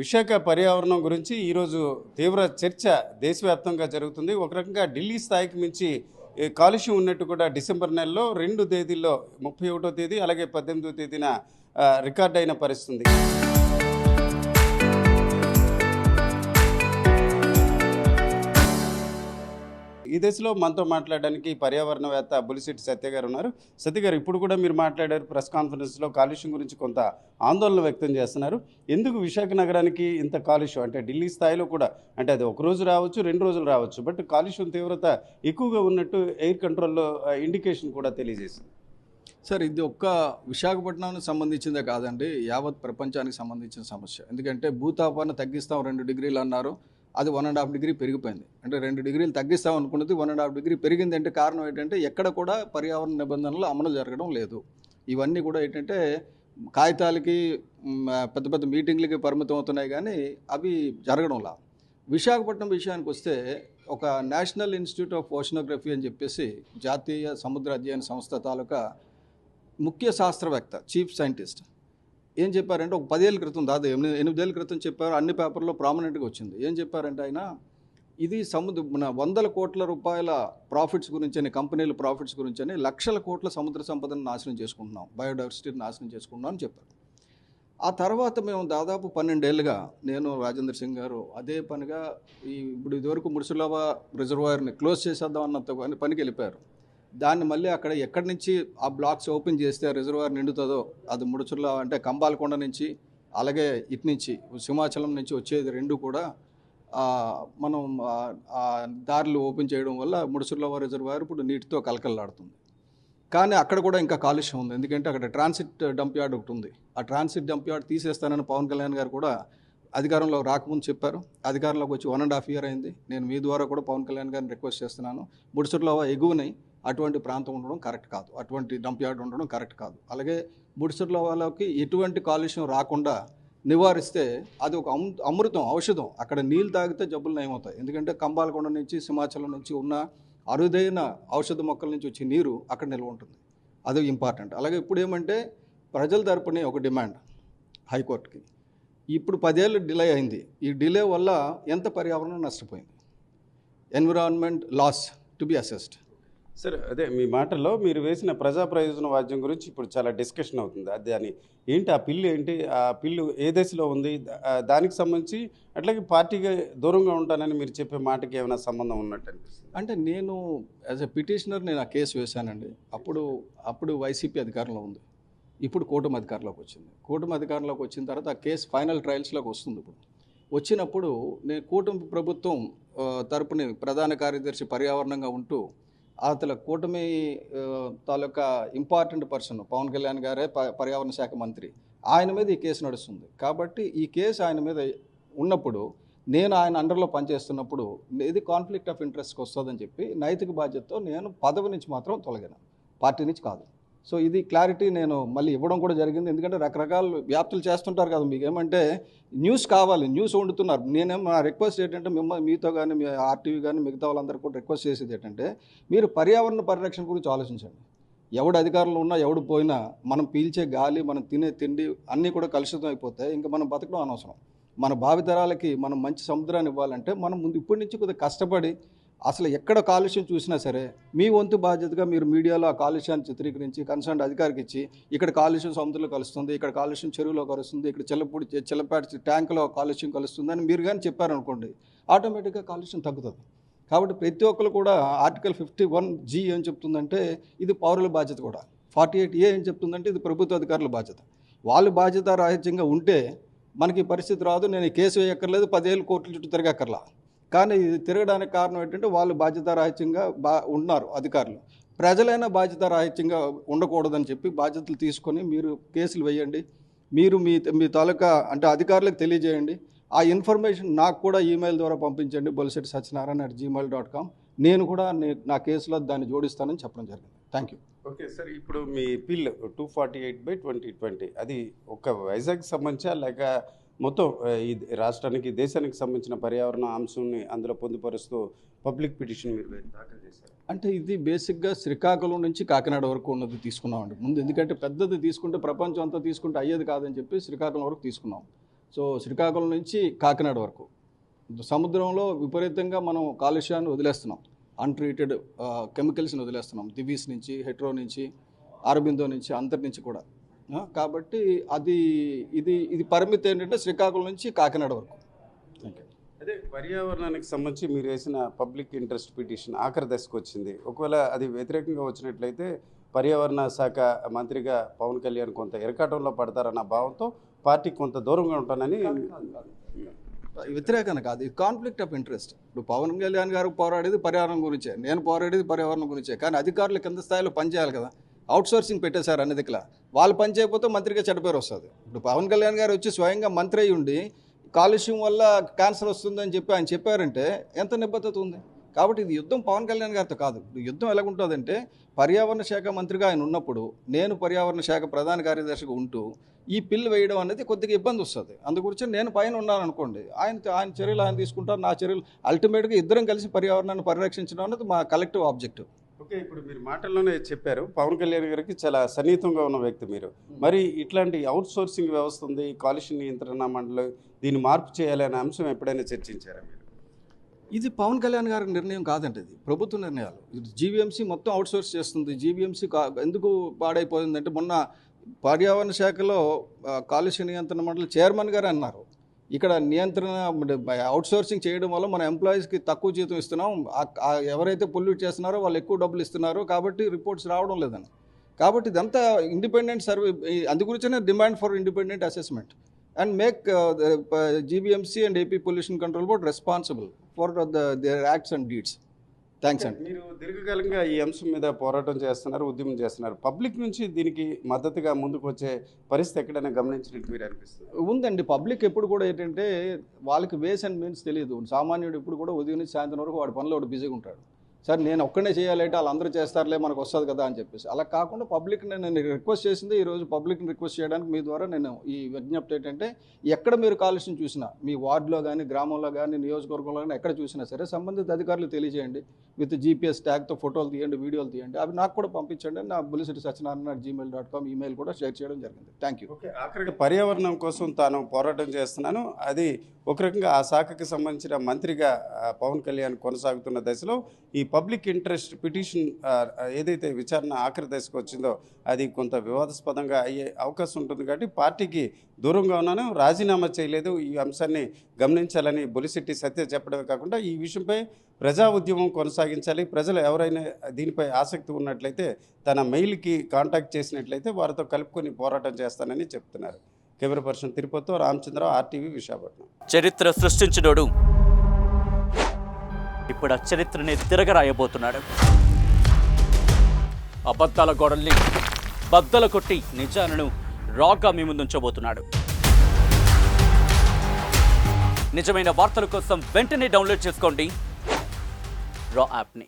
విశాఖ పర్యావరణం గురించి ఈరోజు తీవ్ర చర్చ దేశవ్యాప్తంగా జరుగుతుంది. ఒక రకంగా ఢిల్లీ స్థాయికి మించి కాలుష్యం ఉన్నట్టు కూడా డిసెంబర్ నెలలో 2 తేదీల్లో 31వ తేదీ అలాగే 18వ తేదీన రికార్డ్ అయిన పరిస్థితుంది. ఈ దశలో మనతో మాట్లాడడానికి పర్యావరణవేత్త బులిశెట్టి సత్య గారు ఉన్నారు. సత్య గారు, ఇప్పుడు కూడా మీరు మాట్లాడారు ప్రెస్ కాన్ఫరెన్స్లో కాలుష్యం గురించి కొంత ఆందోళన వ్యక్తం చేస్తున్నారు. ఎందుకు విశాఖ నగరానికి ఇంత కాలుష్యం? అంటే ఢిల్లీ స్థాయిలో కూడా, అంటే అది ఒక రోజు రావచ్చు, 2 రోజులు రావచ్చు, బట్ కాలుష్యం తీవ్రత ఎక్కువగా ఉన్నట్టు ఎయిర్ కంట్రోల్లో ఇండికేషన్ కూడా తెలియజేసింది. సార్, ఇది ఒక్క విశాఖపట్నానికి సంబంధించిందే కాదండి, యావత్ ప్రపంచానికి సంబంధించిన సమస్య. ఎందుకంటే భూతాపాన్ని తగ్గిస్తాం 2 డిగ్రీలు అన్నారు, అది 1.5 డిగ్రీ పెరిగిపోయింది. అంటే 2 డిగ్రీలు తగ్గిస్తాం అనుకున్నది 1.5 డిగ్రీ పెరిగింది. అంటే కారణం ఏంటంటే ఎక్కడ కూడా పర్యావరణ నిబంధనలు అమలు జరగడం లేదు. ఇవన్నీ కూడా ఏంటంటే కాగితాలకి పెద్ద పెద్ద మీటింగ్లకి పరిమితం అవుతున్నాయి, కానీ అవి జరగడంలా. విశాఖపట్నం విషయానికి వస్తే ఒక నేషనల్ ఇన్స్టిట్యూట్ ఆఫ్ ఓషనోగ్రఫీ అని చెప్పేసి జాతీయ సముద్ర అధ్యయన సంస్థ తాలూకా ముఖ్య శాస్త్రవేత్త, చీఫ్ సైంటిస్ట్ ఏం చెప్పారంటే, ఒక 10 ఏళ్ళ క్రితం, దాదాపు 8 ఏళ్ళ క్రితం చెప్పారు, అన్ని పేపర్లో ప్రామినెంట్గా వచ్చింది. ఏం చెప్పారంటే ఆయన, ఇది మన 100 కోట్ల రూపాయల ప్రాఫిట్స్ గురించని, కంపెనీల ప్రాఫిట్స్ గురించని లక్షల కోట్ల సముద్ర సంపదను నాశనం చేసుకుంటున్నాం, బయోడైవర్సిటీని నాశనం చేసుకుంటున్నాం అని చెప్పారు. ఆ తర్వాత మేము దాదాపు 12 ఏళ్ళుగా, నేను రాజేంద్ర సింగ్ గారు అదే పనిగా ఇప్పుడు ఇదివరకు ముడుసులవ రిజర్వాయర్ని క్లోజ్ చేసేద్దాం అన్నంత పనికి వెళ్ళిపోయారు. దాన్ని మళ్ళీ అక్కడ ఎక్కడి నుంచి ఆ బ్లాక్స్ ఓపెన్ చేస్తే రిజర్వాయర్ నిండుతుందో, అది ముడుచుర్ల అంటే కంబాలకొండ నుంచి, అలాగే ఇటు నుంచి సింహాచలం నుంచి వచ్చేది రెండు కూడా మనం దారులు ఓపెన్ చేయడం వల్ల ముడుచుర్ల రిజర్వాయర్ ఇప్పుడు నీటితో కలకలలాడుతుంది. కానీ అక్కడ కూడా ఇంకా కాలుష్యం ఉంది. ఎందుకంటే అక్కడ ట్రాన్సిట్ డంప్ యార్డ్ ఒకటి ఉంది. ఆ ట్రాన్సిట్ డంప్ యార్డ్ తీసేస్తానని పవన్ కళ్యాణ్ గారు కూడా అధికారంలో రాకముందు చెప్పారు. అధికారంలోకి వచ్చి 1.5 ఇయర్ అయింది. నేను మీ ద్వారా కూడా పవన్ కళ్యాణ్ గారిని రిక్వెస్ట్ చేస్తున్నాను, ముడుచుర్ల ఎగువనై అటువంటి ప్రాంతం ఉండడం కరెక్ట్ కాదు, అటువంటి డంప్ యార్డ్ ఉండడం కరెక్ట్ కాదు. అలాగే ముడుచుర్లకి ఎటువంటి కాలుష్యం రాకుండా నివారిస్తే అది ఒక అమృతం, ఔషధం. అక్కడ నీళ్ళు తాగితే జబ్బులు నయమవుతాయి. ఎందుకంటే కంబాలకొండ నుంచి, సింహాచలం నుంచి ఉన్న అరుదైన ఔషధ మొక్కల నుంచి వచ్చే నీరు అక్కడ నిల్వ ఉంటుంది. అది ఇంపార్టెంట్. అలాగే ఇప్పుడు ఏమంటే ప్రజల తరపునే ఒక డిమాండ్ హైకోర్టుకి. ఇప్పుడు 10 ఏళ్ళు డిలే అయింది. ఈ డిలే వల్ల ఎంత పర్యావరణం నష్టపోయింది, environment loss to be assessed. సరే, అదే మీ మాటల్లో మీరు వేసిన ప్రజా ప్రయోజన వాద్యం గురించి ఇప్పుడు చాలా డిస్కషన్ అవుతుంది. అది ఏంటి, ఆ పిల్లు ఏంటి, ఆ పిల్లు ఏ దశలో ఉంది, దానికి సంబంధించి అట్లాగే పార్టీగా దూరంగా ఉంటానని మీరు చెప్పే మాటకి ఏమైనా సంబంధం ఉన్నట్టు అనిపిస్తుంది? అంటే నేను యాజ్ ఎ పిటిషనర్ నేను ఆ కేసు వేశానండి. అప్పుడు వైసీపీ అధికారంలో ఉంది, ఇప్పుడు కూటమి అధికారంలోకి వచ్చింది. కూటమి అధికారంలోకి వచ్చిన తర్వాత ఆ కేసు ఫైనల్ ట్రయల్స్లోకి వస్తుంది. ఇప్పుడు వచ్చినప్పుడు నేను కూటమి ప్రభుత్వం తరపుని ప్రధాన కార్యదర్శి పర్యావరణంగా ఉంటూ అతల కూటమి తాలూకా ఇంపార్టెంట్ పర్సన్ పవన్ కళ్యాణ్ గారే పర్యావరణ శాఖ మంత్రి, ఆయన మీద ఈ కేసు నడుస్తుంది. కాబట్టి ఈ కేసు ఆయన మీద ఉన్నప్పుడు, నేను ఆయన అండర్లో పనిచేస్తున్నప్పుడు ఇది కాన్ఫ్లిక్ట్ ఆఫ్ ఇంట్రెస్ట్కి వస్తుందని చెప్పి నైతిక బాధ్యతతో నేను పదవి నుంచి మాత్రం తొలగాను, పార్టీ నుంచి కాదు. సో ఇది క్లారిటీ నేను మళ్ళీ ఇవ్వడం కూడా జరిగింది. ఎందుకంటే రకరకాల వ్యాప్తులు చేస్తుంటారు కదా, మీకు ఏమంటే న్యూస్ కావాలి, న్యూస్ వండుతున్నారు. నేనేమో నా రిక్వెస్ట్ ఏంటంటే మీతో కానీ, మీ ఆర్టీవీ కానీ, మిగతా వాళ్ళందరూ కూడా రిక్వెస్ట్ చేసేది ఏంటంటే, మీరు పర్యావరణ పరిరక్షణ గురించి ఆలోచించండి. ఎవడు అధికారంలో ఉన్నా, ఎవడు పోయినా, మనం పీల్చే గాలి, మనం తినే తిండి అన్నీ కూడా కలుషితం అయిపోతాయి. ఇంకా మనం బతకడం అనవసరం. మన భావితరాలకి మనం మంచి సముద్రాన్ని ఇవ్వాలంటే మనం ముందు ఇప్పటి నుంచి కొద్దిగా కష్టపడి, అసలు ఎక్కడ కాలుష్యం చూసినా సరే మీ వంతు బాధ్యతగా మీరు మీడియాలో ఆ కాలుష్యాన్ని చిత్రీకరించి కన్సర్న్ అధికారికి ఇచ్చి, ఇక్కడ కాలుష్యం సముద్రంలో కలుస్తుంది, ఇక్కడ కాలుష్యం చెరువులో కలుస్తుంది, ఇక్కడ చిల్లపాటి ట్యాంకులో కాలుష్యం కలుస్తుంది అని మీరు కానీ చెప్పారనుకోండి, ఆటోమేటిక్గా కాలుష్యం తగ్గుతుంది. కాబట్టి ప్రతి ఒక్కరు కూడా ఆర్టికల్ 51G ఏం చెప్తుందంటే ఇది పౌరుల బాధ్యత కూడా, 48A ఏం చెప్తుందంటే ఇది ప్రభుత్వ అధికారుల బాధ్యత. వాళ్ళు బాధ్యత రాహిత్యంగా ఉంటే మనకి పరిస్థితి రాదు. నేను ఈ కేసు వేయక్కర్లేదు, 10 ఏళ్ళు కోర్టుల చుట్టూ తిరగక్కర్లా. కానీ ఇది తిరగడానికి కారణం ఏంటంటే వాళ్ళు బాధ్యతారాహిత్యంగా ఉన్నారు అధికారులు. ప్రజలైనా బాధ్యతారాహిత్యంగా ఉండకూడదని చెప్పి బాధ్యతలు తీసుకొని మీరు కేసులు వేయండి. మీరు మీ తాలూకా అంటే అధికారులకు తెలియజేయండి. ఆ ఇన్ఫర్మేషన్ నాకు కూడా ఈమెయిల్ ద్వారా పంపించండి, bolsetti.satyanarayana@gmail.com. నేను కూడా నా కేసులో దాన్ని జోడిస్తానని చెప్పడం జరిగింది. Thank you. ఓకే సార్, ఇప్పుడు మీ పిల్ 248/2020 అది ఒక వైజాగ్ సంబంధించా లేక మొత్తం ఈ రాష్ట్రానికి, దేశానికి సంబంధించిన పర్యావరణ అంశాన్ని అందులో పొందుపరుస్తూ పబ్లిక్ పిటిషన్ మీరు దాఖలు చేశారు? అంటే ఇది బేసిక్గా శ్రీకాకుళం నుంచి కాకినాడ వరకు ఉన్నది తీసుకున్నామండి ముందు. ఎందుకంటే పెద్దది తీసుకుంటే ప్రపంచం అంతా తీసుకుంటే అయ్యేది కాదని చెప్పి శ్రీకాకుళం వరకు తీసుకున్నాం. సో శ్రీకాకుళం నుంచి కాకినాడ వరకు సముద్రంలో విపరీతంగా మనం కాలుష్యాన్ని వదిలేస్తున్నాం, అన్ట్రీటెడ్ కెమికల్స్ని వదిలేస్తున్నాం, దివీస్ నుంచి, హెట్రో నుంచి, అరబిందో నుంచి, అంతటి నుంచి కూడా. కాబట్టి ఇది పరిమితి ఏంటంటే శ్రీకాకుళం నుంచి కాకినాడ వరకు. అదే పర్యావరణానికి సంబంధించి మీరు వేసిన పబ్లిక్ ఇంట్రెస్ట్ పిటిషన్ ఆఖరి దశకు వచ్చింది. ఒకవేళ అది వ్యతిరేకంగా వచ్చినట్లయితే పర్యావరణ శాఖ మంత్రిగా పవన్ కళ్యాణ్ కొంత ఇరకాటంలో పడతారన్న భావంతో పార్టీకి కొంత దూరంగా ఉంటానని. వ్యతిరేకన కాదు, ఇది కాన్ఫ్లిక్ట్ ఆఫ్ ఇంట్రెస్ట్. ఇప్పుడు పవన్ కళ్యాణ్ గారు పోరాడేది పర్యావరణం గురించే, నేను పోరాడేది పర్యావరణం గురించే. కానీ అధికారులు కింద స్థాయిలో పనిచేయాలి కదా, అవుట్సోర్సింగ్ పెట్టేశారు అన్ని దిక్కులా. వాళ్ళు పని చేయకపోతే మంత్రిగా చెడ్డ పేరు వస్తుంది. ఇప్పుడు పవన్ కళ్యాణ్ గారు వచ్చి స్వయంగా మంత్రి అయి ఉండి కాలుష్యం వల్ల క్యాన్సర్ వస్తుందని చెప్పి ఆయన చెప్పారంటే ఎంత నిబద్ధత ఉంది? కాబట్టి ఇది యుద్ధం పవన్ కళ్యాణ్ గారితో కాదు. ఇప్పుడు యుద్ధం ఎలాగుంటుందంటే, పర్యావరణ శాఖ మంత్రిగా ఆయన ఉన్నప్పుడు, నేను పర్యావరణ శాఖ ప్రధాన కార్యదర్శిగా ఉంటూ ఈ పిల్లు వేయడం అనేది కొద్దిగా ఇబ్బంది వస్తుంది. అందుగురించి నేను పైన ఉన్నాను అనుకోండి, ఆయన చర్యలు ఆయన తీసుకుంటారు, నా చర్యలు. అల్టిమేట్గా ఇద్దరం కలిసి పర్యావరణాన్ని పరిరక్షించడం అనేది మా కలెక్టివ్ ఆబ్జెక్టివ్. ఓకే, ఇప్పుడు మీరు మాటల్లోనే చెప్పారు పవన్ కళ్యాణ్ గారికి చాలా సన్నిహితంగా ఉన్న వ్యక్తి మీరు. మరి ఇట్లాంటి అవుట్ సోర్సింగ్ వ్యవస్థ ఉంది, కాలుష్య నియంత్రణ మండలి, దీన్ని మార్పు చేయాలి అనే అంశం ఎప్పుడైనా చర్చించారా మీరు? ఇది పవన్ కళ్యాణ్ గారి నిర్ణయం కాదండి, ఇది ప్రభుత్వ నిర్ణయాలు. ఇది జీవీఎంసీ మొత్తం అవుట్సోర్స్ చేస్తుంది. జీవీఎంసీ ఎందుకు పాడైపోయిందంటే, మొన్న పర్యావరణ శాఖలో కాలుష్య నియంత్రణ మండలి చైర్మన్ గారు అన్నారు, ఇక్కడ నియంత్రణ అవుట్సోర్సింగ్ చేయడం వల్ల మన ఎంప్లాయీస్కి తక్కువ జీతం ఇస్తున్నాం, ఎవరైతే పొల్యూట్ చేస్తున్నారో వాళ్ళు ఎక్కువ డబ్బులు ఇస్తున్నారు, కాబట్టి రిపోర్ట్స్ రావడం లేదని. కాబట్టి ఇదంతా ఇండిపెండెంట్ సర్వే. అందు గురించే demand for independent assessment and make GBMC and AP pollution control board responsible for their acts and deeds. Thanks అండి. మీరు దీర్ఘకాలంగా ఈ అంశం మీద పోరాటం చేస్తున్నారు, ఉద్యమం చేస్తున్నారు. పబ్లిక్ నుంచి దీనికి మద్దతుగా ముందుకు వచ్చే పరిస్థితి ఎక్కడైనా గమనించినట్టు మీరు అనిపిస్తుంది? ఉందండి. పబ్లిక్ ఎప్పుడు కూడా ఏంటంటే, వాళ్ళకి వేస్ అండ్ మీన్స్ తెలియదు. సామాన్యుడు ఇప్పుడు కూడా ఉదయం నుంచి సాయంత్రం వరకు వాడి పనిలో వాడు బిజీగా ఉంటాడు. సార్ నేను ఒక్కడే చేయాలంటే వాళ్ళందరూ చేస్తారులే, మనకు వస్తుంది కదా అని చెప్పేసి. అలా కాకుండా పబ్లిక్ని నేను రిక్వెస్ట్ చేసింది, ఈరోజు పబ్లిక్ని రిక్వెస్ట్ చేయడానికి మీ ద్వారా నేను ఈ విజ్ఞప్తి ఏంటంటే, ఎక్కడ మీరు కాలుష్యం చూసినా, మీ వార్డులో కానీ, గ్రామంలో కానీ, నియోజకవర్గంలో కానీ ఎక్కడ చూసినా సరే సంబంధిత అధికారులు తెలియజేయండి. విత్ జీపీఎస్ ట్యాగ్తో ఫోటోలు తీయండి, వీడియోలు తీయండి, అవి నాకు కూడా పంపించండి. నా bullicitysatyanaranyan@gmail.com ఈమెయిల్ కూడా షేర్ చేయడం జరిగింది. Thank you. ఓకే, ఆఖరికి పర్యావరణం కోసం తాను పోరాటం చేస్తున్నాను, అది ఒక రకంగా ఆ శాఖకి సంబంధించిన మంత్రిగా పవన్ కళ్యాణ్ కొనసాగుతున్న దశలో ఈ పబ్లిక్ ఇంట్రెస్ట్ పిటిషన్ ఏదైతే విచారణ ఆఖరి దశకు వచ్చిందో అది కొంత వివాదాస్పదంగా అయ్యే అవకాశం ఉంటుంది. కాబట్టి పార్టీకి దూరంగా ఉన్నాను, రాజీనామా చేయలేదు, ఈ అంశాన్ని గమనించాలని బొలిశెట్టి సత్య చెప్పడమే కాకుండా ఈ విషయంపై ప్రజా ఉద్యమం కొనసాగించాలి, ప్రజలు ఎవరైనా దీనిపై ఆసక్తి ఉన్నట్లయితే తన మెయిల్కి కాంటాక్ట్ చేసినట్లయితే వారితో కలుపుకొని పోరాటం చేస్తానని చెప్తున్నారు. కెమెరా పర్సన్ తిరుపతితో రామచంద్రరావు, RTV, విశాఖపట్నం. చరిత్ర సృష్టించినోడు ఇప్పుడు ఆ చరిత్రని తిరగరాయబోతున్నాడు. అబద్ధాల గోడల్ని బద్దలు కొట్టి నిజాలను రాగా మీ ముందుంచబోతున్నాడు. నిజమైన వార్తల కోసం వెంటనే డౌన్లోడ్ చేసుకోండి రా యాప్ని.